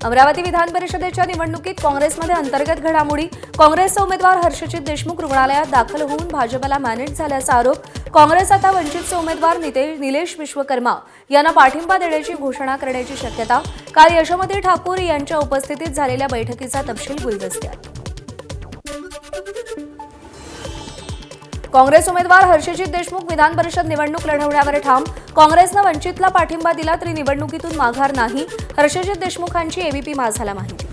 अमरावती विधान परिषदेच्या निवडणुकीत काँग्रेसमध्ये अंतर्गत घडामोडी। काँग्रेसचे उमेदवार हर्षचित देशमुख रुग्णालयात दाखल होऊन भाजपला मॅनेज झाल्याचा आरोप। काँग्रेस आता वंचितचे उमेदवार निलेश विश्वकर्मा यांना पाठिंबा देण्याची घोषणा करण्याची शक्यता। काल यशोमती ठाकूर यांच्या उपस्थितीत झालेल्या बैठकीचा तपशील गुलदस्त्यात। काँग्रेस उमेदवार हर्षचित देशमुख विधान परिषद निवडणूक लढवण्यावर ठाम। काँग्रेसने वंचितला पाठिंबा दिला तरी निवडणुकीतून माघार नाही, हर्षचित देशमुखांची एबीपी माझाला माहिती।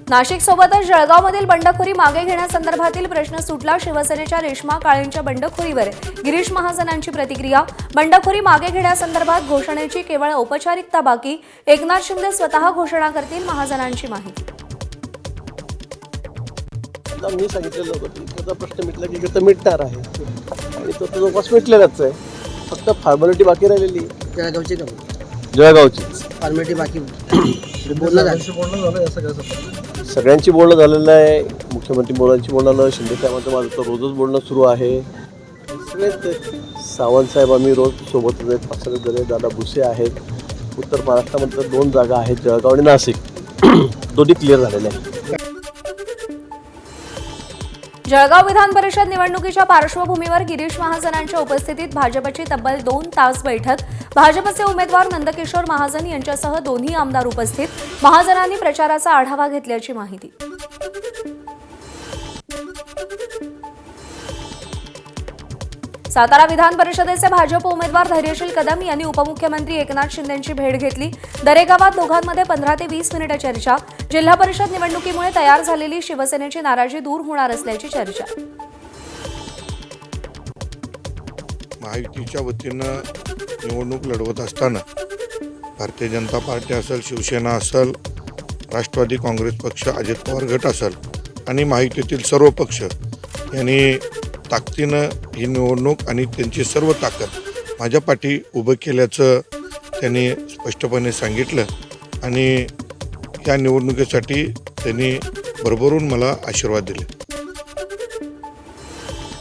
नाशिक सोबतच जळगावमधील बंडखोरी मागे घेण्यासंदर्भातील प्रश्न सुटला। शिवसेनेच्या रेश्मा काळेंच्या बंडखोरीवर गिरीश महाजनांची प्रतिक्रिया। बंडखोरी मागे घेण्यासंदर्भात घोषणेची केवळ औपचारिकता बाकी, एकनाथ शिंदे स्वतः घोषणा करतील, महाजनांची माहिती। मी सांगितलेलं होतं की त्याचा प्रश्न मिटला की तो मिटणार आहे आणि तो जवळपास मिटलेलाच आहे। फक्त फॉर्मॅलिटी बाकी राहिलेली जळगावची फॉर्मॅलिटी बाकी सगळ्यांची बोलणं झालेलं आहे। मुख्यमंत्री मोदींची बोलणं, शिंदे साहेबांचं माझं तर रोजच बोलणं सुरू आहे। सगळेच सावंत साहेब आम्ही रोज सोबतच आहेत, पासरे झाले, दादा भुसे आहेत। उत्तर महाराष्ट्रामध्ये 2 जागा आहेत, जळगाव आणि नाशिक, दोन्ही क्लिअर झालेले आहेत। जळगाव विधान परिषद निवडणुकीच्या पार्श्वभूमीवर गिरीश महाजनांच्या उपस्थितीत भाजपची तब्बल 2 तास बैठक। भाजपचे उमेदवार नंदकिशोर महाजन यांच्यासह दोन्ही आमदार उपस्थित। महाजनांनी प्रचाराचा आढावा घेतल्याची माहिती। सातारा विधान परिषदेचे भाजप उमेदवार धैर्यशील कदम यांनी उपमुख्यमंत्री एकनाथ शिंदेंची भेट घेतली। दरेगावात दोघांमध्ये 15 ते 20 मिनिटे चर्चा। जिल्हा परिषद निवडणुकीमुळे तयार झालेली शिवसेनेची नाराजी दूर होणार असल्याची चर्चा। महायुतीच्या वतीनं निवडणूक लढवत असताना भारतीय जनता पार्टी असेल, शिवसेना असेल, राष्ट्रवादी काँग्रेस पक्ष, अजित पवार गट असेल आणि महायुतीतील सर्व पक्ष यांनी ताकदीनं ही निवडणूक आणि त्यांची सर्व ताकद माझ्या पाठी उभं केल्याचं त्यांनी स्पष्टपणे सांगितलं आणि या निवडणुकीसाठी त्यांनी भरभरून मला आशीर्वाद दिले।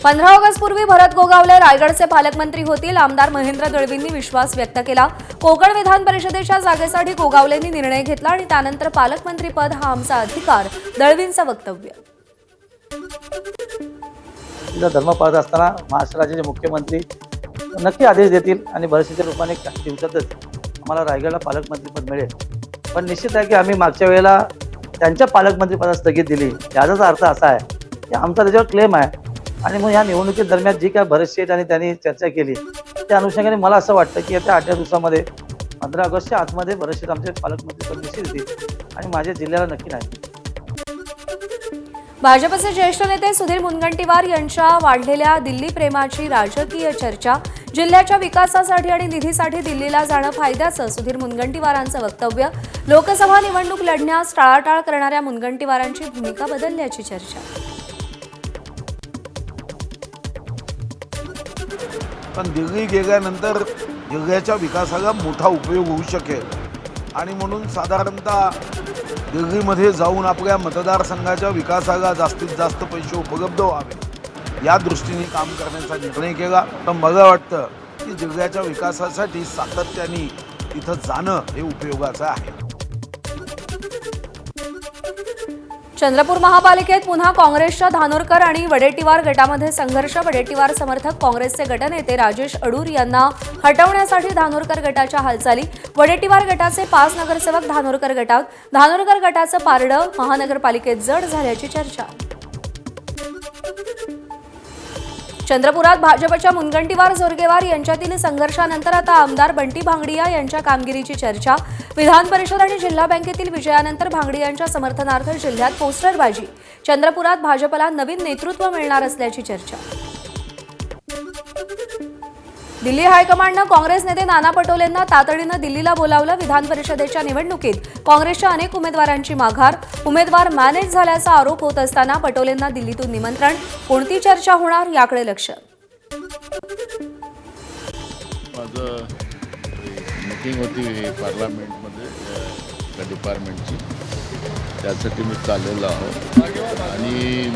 15 ऑगस्टपूर्वी भरत गोगावले रायगडचे पालकमंत्री होतील, आमदार महेंद्र दळवींनी विश्वास व्यक्त केला। कोकण विधान परिषदेच्या जागेसाठी गोगावलेंनी निर्णय घेतला आणि त्यानंतर पालकमंत्रीपद हा आमचा अधिकार, दळवींचं वक्तव्य। धर्म पाळत असताना महाराष्ट्र राज्याचे मुख्यमंत्री नक्की आदेश देतील आणि भरतीच्या रूपाने काही दिवसातच आम्हाला रायगडला पालकमंत्रीपद मिळेल। पण निश्चित आहे की आम्ही मागच्या वेळेला त्यांच्या पालकमंत्रीपदास स्थगित दिली, याचा अर्थ असा आहे की आमचा त्याच्यावर क्लेम आहे आणि मग या निवडणुकीदरम्यान जी काय भरत शेठ आणि त्यांनी चर्चा केली त्या अनुषंगाने मला असं वाटतं की येत्या 8 दिवसामध्ये 15 ऑगस्टच्या आतमध्ये भरत शेठ आमचे पालकमंत्रीपद निश्चित देतील आणि माझ्या जिल्ह्याला नक्की नाही। भाजपचे ज्येष्ठ नेते सुधीर मुनगंटीवार यांच्या वाढलेल्या दिल्ली प्रेमाची राजकीय चर्चा। जिल्ह्याच्या विकासासाठी आणि निधीसाठी दिल्लीला जाणं फायद्याचं, सुधीर मुनगंटीवारांचं वक्तव्य। लोकसभा निवडणूक लढण्यास टाळाटाळ करणाऱ्या मुनगंटीवारांची भूमिका बदलल्याची चर्चा। पण दिल्ली गेल्यानंतर जिल्ह्याच्या विकासाला मोठा उपयोग होऊ शकेल आणि म्हणून साधारणतः दिल्लीमध्ये जाऊन आपल्या मतदारसंघाच्या विकासाला जास्तीत जास्त पैसे उपलब्ध व्हावे या दृष्टीने काम करण्याचा निर्णय केला। पण मला वाटतं की जिल्ह्याच्या विकासासाठी सातत्याने तिथं जाणं हे उपयोगाचं आहे। चंद्रपूर महापालिकेत पुन्हा काँग्रेसच्या धानोरकर आणि वडेट्टीवार गटामध्ये संघर्ष। वडेट्टीवार समर्थक काँग्रेसचे गटनेते राजेश अडूर यांना हटवण्यासाठी धानोरकर गटाच्या हालचाली। वडेट्टीवार गटाचे 5 नगरसेवक धानोरकर गटात, धानोरकर गटाचं पारडं महानगरपालिकेत जड झाल्याची चर्चा। चंद्रपुरात भाजपच्या मुनगंटीवार जोरगेवार यांच्यातील संघर्षानंतर आता आमदार बंटी भांगडिया यांच्या कामगिरीची चर्चा। विधान परिषद आणि जिल्हा बँकेतील विजयानंतर भांगडियांच्या समर्थनार्थ जिल्ह्यात पोस्टरबाजी। चंद्रपुरात भाजपला नवीन नेतृत्व मिळणार असल्याची चर्चा। दिल्ली हायकमांडनं काँग्रेस नेते नाना पटोलेंना तातडीनं दिल्लीला बोलावलं। विधान परिषदेच्या निवडणुकीत काँग्रेसच्या अनेक उमेदवारांची माघार, उमेदवार मॅनेज झाल्याचा आरोप होत असताना पटोलेंना दिल्लीतून निमंत्रण। कोणती चर्चा होणार याकडे लक्ष। माझं मीटिंग होती पार्लमेंटमध्ये डिपार्टमेंटची, त्यासाठी मी चाललेलो आहोत आणि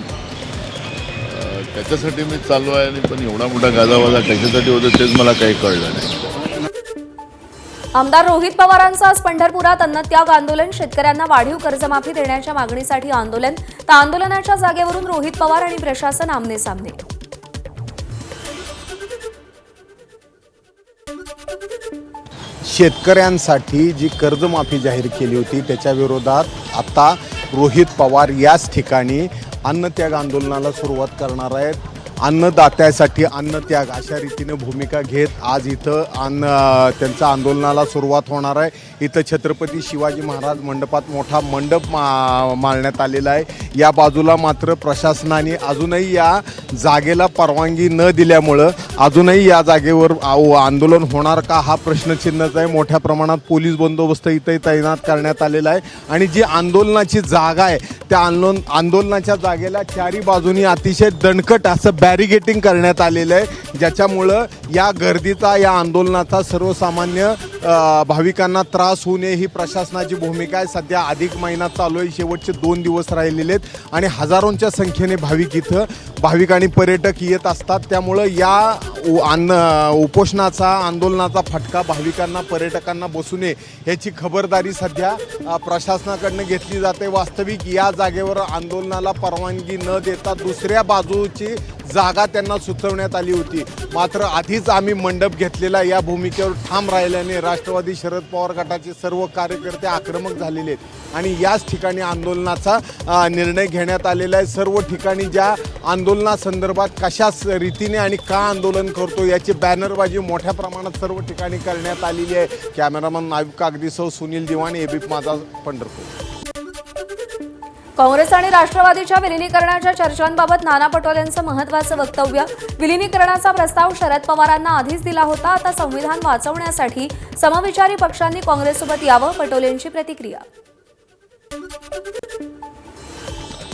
त्याच्यासाठी मी चाललो आहे, पण एवढा मोठा गाजावाजा कशासाठी होतं तेच मला काही कळलं नाही। आमदार रोहित पवारांचं आज पंढरपुरात अन्नत्याग आंदोलन. शेतकऱ्यांना वाढीव कर्जमाफी देण्याच्या मागणीसाठी आंदोलन. तर आंदोलनाच्या जागेवरून रोहित पवार आणि प्रशासन आमने सामने. शेतकऱ्यांसाठी जी कर्जमाफी जाहीर केली होती त्याच्या विरोधात आता रोहित पवार याच ठिकाणी अन्नत्याग आंदोलनाला सुरुवात करणार आहेत. अन्नदात्यासाठी अन्नत्याग अशा रीतीने भूमिका घेत आज इथं त्यांच्या आंदोलनाला सुरुवात होणार आहे. इथं छत्रपती शिवाजी महाराज मंडपात मोठा मंडप मांडण्यात आलेला आहे. या बाजूला मात्र प्रशासनाने अजूनही या जागेला परवानगी न दिल्यामुळं अजूनही या जागेवर आंदोलन होणार का हा प्रश्नचिन्हच आहे. मोठ्या प्रमाणात पोलीस बंदोबस्त इथंही तैनात करण्यात आलेला आहे आणि जी आंदोलनाची जागा आहे त्या आंदोलनाच्या जागेला चारी बाजूनी अतिशय दणकट असं बॅरिगेटिंग करण्यात आलेलं आहे, ज्याच्यामुळं या गर्दीचा या आंदोलनाचा सर्वसामान्य भाविकांना त्रास होऊ नये ही प्रशासनाची भूमिका आहे. सध्या अधिक महिना चालू आहे, शेवटचे 2 दिवस राहिलेले आहेत आणि हजारोंच्या संख्येने भाविक आणि पर्यटक येत असतात. त्यामुळं या उपोषणाचा आंदोलनाचा फटका भाविकांना पर्यटकांना बसू नये याची खबरदारी सध्या प्रशासनाकडनं घेतली जाते. वास्तविक या जागेवर आंदोलनाला परवानगी न देता दुसऱ्या बाजूची जागा त्यांना सुचवण्यात आली होती. मात्र आधीच आम्ही मंडप घेतलेला या भूमिकेवर ठाम राहिल्याने राष्ट्रवादी शरद पवार गटाचे सर्व कार्यकर्ते आक्रमक झालेले आहेत आणि याच ठिकाणी आंदोलनाचा निर्णय घेण्यात आलेला आहे. सर्व ठिकाणी ज्या आंदोलनासंदर्भात कशा रीतीने आणि का आंदोलन करतो याची बॅनरबाजी मोठ्या प्रमाणात सर्व ठिकाणी करण्यात आलेली आहे. कॅमेरामन नाईब कागदीसह सुनील दिवाण, एबीपी माझा, पंढरपूर. काँग्रेस आणि राष्ट्रवादीच्या विलिनीकरणाच्या चर्चांबाबत नाना पटोलेंचं महत्त्वाचं वक्तव्य. विलिनीकरणाचा प्रस्ताव शरद पवारांना आधीच दिला होता. आता संविधान वाचवण्यासाठी समविचारी पक्षांनी काँग्रेससोबत यावं, पटोलेंची प्रतिक्रिया.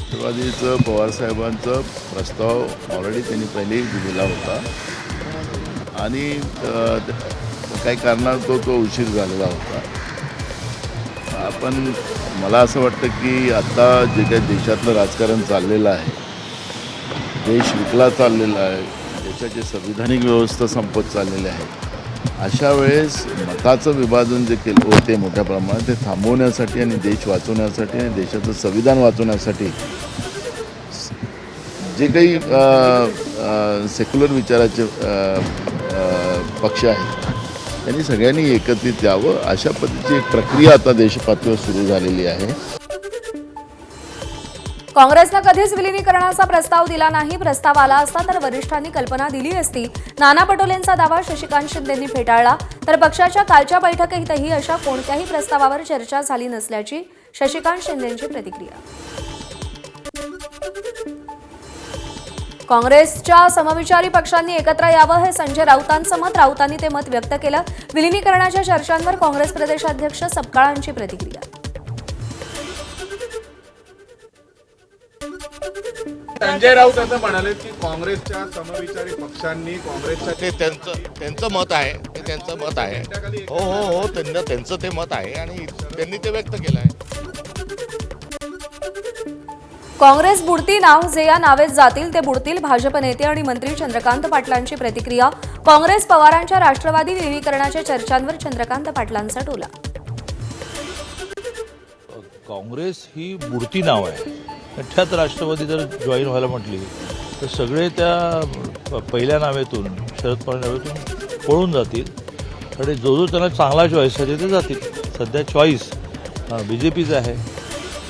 राष्ट्रवादीचं पवारसाहेबांचं प्रस्ताव ऑलरेडी त्यांनी पहिले दिलेला होता आणि काही कारणास्तव तो उशीर झालेला होता. पण मला असं वाटतं की आता जे काही देशातलं राजकारण चाललेलं आहे, देश विकला चाललेला आहे, देशाची संविधानिक व्यवस्था संपत चाललेली आहे, अशा वेळेस मताचं विभाजन जे केलं होते मोठ्या प्रमाणात ते थांबवण्यासाठी आणि देश वाचवण्यासाठी आणि देशाचं संविधान वाचवण्यासाठी जे काही सेक्युलर विचाराचे पक्ष आहेत त्यांनी सगळ्यांनी एकत्रित यावं अशा पद्धतीची एक प्रक्रिया आता देशपातळीवर सुरू झालेली आहे. काँग्रेसनं कधीच विलिनीकरणाचा प्रस्ताव दिला नाही. प्रस्ताव आला असता तर वरिष्ठांनी कल्पना दिली असती. नाना पटोलेंचा दावा शशिकांत शिंदेंनी फेटाळला. तर पक्षाच्या कालच्या बैठकीतही अशा कोणत्याही प्रस्तावावर चर्चा झाली नसल्याची शशिकांत शिंदेंची प्रतिक्रिया. काँग्रेसच्या समविचारी पक्षांनी एकत्र यावं हे संजय राऊतांचं मत. राऊतांनी ते मत व्यक्त केलं. विलिनीकरणाच्या चर्चांवर काँग्रेस प्रदेशाध्यक्ष सपकाळांची प्रतिक्रिया. संजय राऊत असं म्हणाले की काँग्रेसच्या समविचारी पक्षांनी काँग्रेसच्या त्यांचं मत आहे, ते त्यांचं मत आहे. हो त्यांचं ते मत आहे आणि त्यांनी ते व्यक्त केलं आहे. काँग्रेस बुडती नाव, जे या नावेत जातील ते बुडतील. भाजप नेते आणि मंत्री चंद्रकांत पाटलांची प्रतिक्रिया. काँग्रेस पवारांच्या राष्ट्रवादी विलिनीकरणाच्या चर्चांवर चंद्रकांत पाटलांचा टोला. काँग्रेस ही बुडती नाव आहे. त्यात राष्ट्रवादी जर जॉईन व्हायला म्हटली तर सगळे त्या पहिल्या नावेतून शरद पवार नावेतून पळून जातील आणि जो त्यांना चांगला चॉईस आहे ते जातील. सध्या चॉईस BJPचं आहे,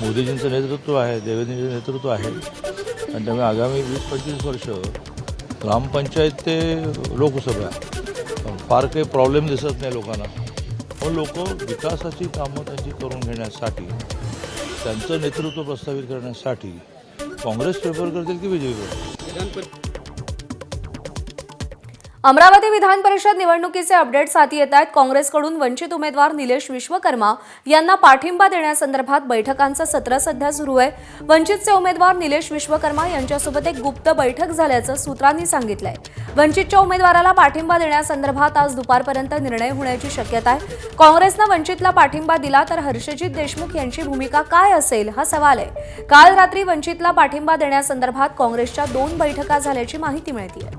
मोदीजींचं नेतृत्व आहे, देवेंद्रजींचं नेतृत्व आहे आणि त्यामुळे आगामी 20-25 वर्ष ग्रामपंचायत ते लोकसभा फार काही प्रॉब्लेम दिसत नाही लोकांना. पण लोक विकासाची कामं त्यांची करून घेण्यासाठी, त्यांचं नेतृत्व प्रस्थापित करण्यासाठी काँग्रेस प्रेफर करतील की BJP? अमरावती विधान परिषद निवडणुकीचे अपडेट्स हाती येत आहेत. काँग्रेसकडून वंचित उमेदवार निलेश विश्वकर्मा यांना पाठिंबा देण्यासंदर्भात बैठकांचं सत्र सध्या सुरू आहे. वंचितचे उमेदवार निलेश विश्वकर्मा यांच्यासोबत एक गुप्त बैठक झाल्याचं सूत्रांनी सांगितलंय. वंचितच्या उमेदवाराला पाठिंबा देण्यासंदर्भात आज दुपारपर्यंत निर्णय होण्याची शक्यता आहे. काँग्रेसनं वंचितला पाठिंबा दिला तर हर्षजित देशमुख यांची भूमिका काय असेल हा सवाल आहे. काल रात्री वंचितला पाठिंबा देण्यासंदर्भात काँग्रेसच्या 2 बैठका झाल्याची माहिती मिळतेय.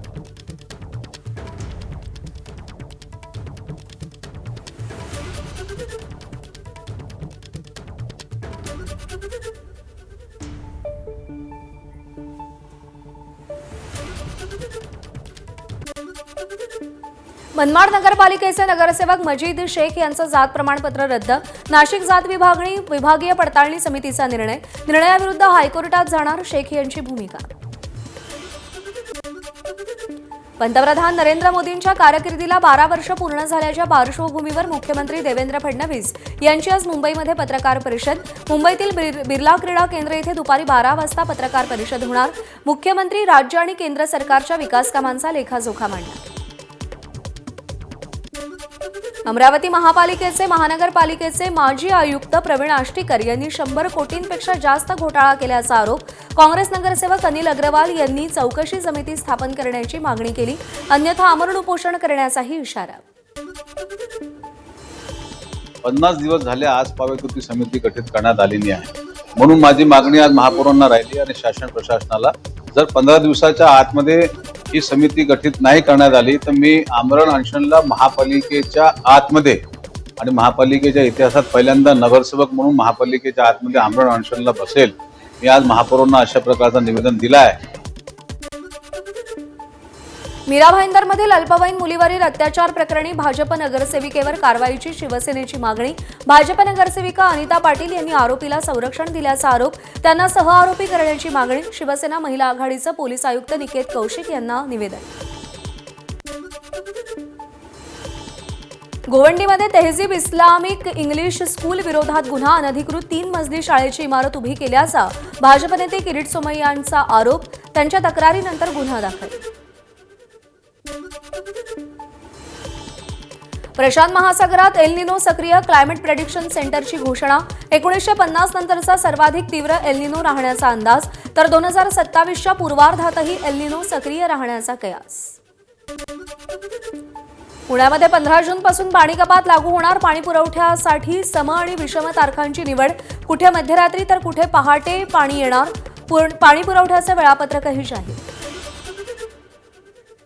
मनमाड नगरपालिकेचे नगरसेवक मजीद शेख यांचं जात प्रमाणपत्र रद्द. नाशिक जात विभागीय पडताळणी समितीचा निर्णयाविरुद्ध हायकोर्टात जाणार शेख यांची भूमिका. पंतप्रधान नरेंद्र मोदींच्या कारकिर्दीला 12 वर्ष पूर्ण झाल्याच्या पार्श्वभूमीवर मुख्यमंत्री देवेंद्र फडणवीस यांची आज मुंबईमध्ये पत्रकार परिषद. मुंबईतील बिर्ला क्रीडा केंद्र येथे दुपारी 12 वाजता पत्रकार परिषद होणार. मुख्यमंत्री राज्य आणि केंद्र सरकारच्या विकास कामांचा लेखाजोखा मांडणार. अमरावती महानगरपालिकेचे माजी आयुक्त प्रवीण आष्टीकर यांनी 100 कोटींपेक्षा जास्त घोटाळा केल्याचा आरोप. काँग्रेस नगरसेवक अनिल अग्रवाल यांनी चौकशी समिती स्थापन करण्याची मागणी केली. अन्यथा आमरण उपोषण करण्याचाही इशारा. 50 दिवस झाले आज पावेकृती समिती गठीत करण्यात आलेली आहे. म्हणून माझी मागणी आज महापौरांना राहिली आणि शासन प्रशासनाला, जर 15 दिवसाच्या आतमध्ये ही समिती गठीत नाही करण्यात आली तर मी आमरण अनशनला महापालिकेच्या आतमध्ये आणि महापालिकेच्या इतिहासात पहिल्यांदा नगरसेवक म्हणून महापालिकेच्या आतमध्ये आमरण अनशनला बसेल. मी आज महापौरांना अशा प्रकारचं निवेदन दिलं आहे. मीरा भाईंदरमधील अल्पवयीन मुलीवरील अत्याचार प्रकरणी भाजप नगरसेविकेवर कारवाईची शिवसेनेची मागणी. भाजप नगरसेविका अनिता पाटील यांनी आरोपीला संरक्षण दिल्याचा आरोप. त्यांना सहआरोपी करण्याची मागणी. शिवसेना महिला आघाडीचं पोलीस आयुक्त निकेत कौशिक यांना निवेदन. गोवंडीमध्ये तहजीब इस्लामिक इंग्लिश स्कूल विरोधात गुन्हा. अनधिकृत 3 मजली शाळेची इमारत उभी केल्याचा भाजप नेते किरीट सोमय्यांचा आरोप. त्यांच्या तक्रारीनंतर गुन्हा दाखल. प्रशांत महासागरात एल निनो सक्रिय. क्लायमेट प्रेडिक्शन सेंटरची घोषणा. 1950 नंतरचा सर्वाधिक तीव्र एल निनो राहण्याचा अंदाज, तर 2027च्या पूर्वार्धातही एल निनो सक्रिय राहण्याचा कयास. पुण्यामध्ये 15 जूनपासून पाणी कपात लागू होणार. पाणी पुरवठ्यासाठी सम आणि विषम तारखांची निवड. कुठे मध्यरात्री तर कुठे पहाटे पाणी येणार. पाणी पुरवठ्याचे वेळापत्रकही जाहीर.